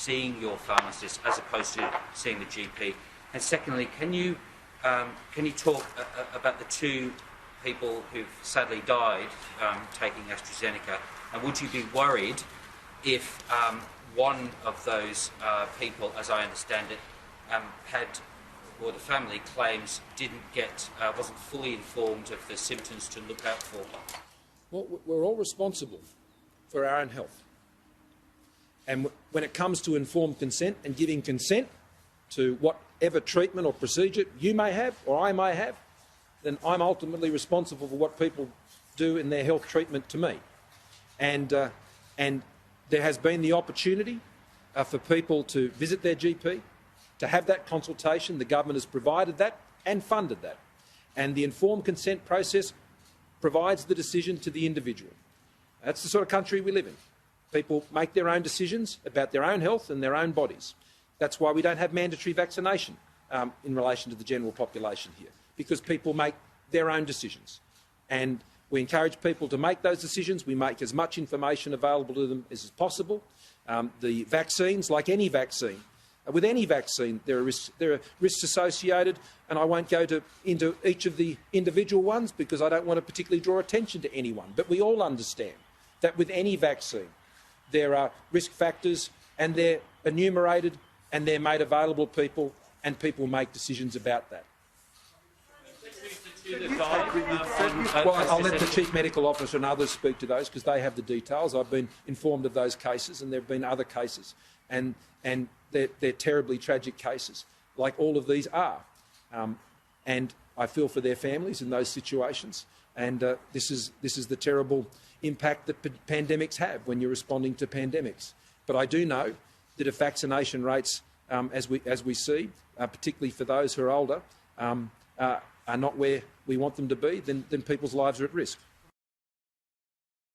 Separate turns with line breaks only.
seeing your pharmacist as opposed to seeing the GP? And secondly, can you talk about the two people who've sadly died taking AstraZeneca, and would you be worried if one of those people, as I understand it, or the family claims wasn't fully informed of the symptoms to look out for?
Well, we're all responsible for our own health. And when it comes to informed consent and giving consent to whatever treatment or procedure you may have or I may have, then I'm ultimately responsible for what people do in their health treatment to me. And there has been the opportunity for people to visit their GP, to have that consultation. The government has provided that and funded that. And the informed consent process provides the decision to the individual. That's the sort of country we live in. People make their own decisions about their own health and their own bodies. That's why we don't have mandatory vaccination in relation to the general population here, because people make their own decisions. And we encourage people to make those decisions. We make as much information available to them as possible. The vaccines, like any vaccine, with any vaccine, there are risks associated, and I won't go into each of the individual ones because I don't want to particularly draw attention to anyone. But we all understand that with any vaccine, there are risk factors, and they're enumerated and they're made available to people, and people make decisions about that. Well, I'll let the Chief Medical Officer and others speak to those because they have the details. I've been informed of those cases, and there have been other cases, and they're terribly tragic cases, like all of these are. And I feel for their families in those situations, and this is the terrible impact that pandemics have when you're responding to pandemics. But I do know that if vaccination rates, as we see, particularly for those who are older, are not where we want them to be, then people's lives are at risk.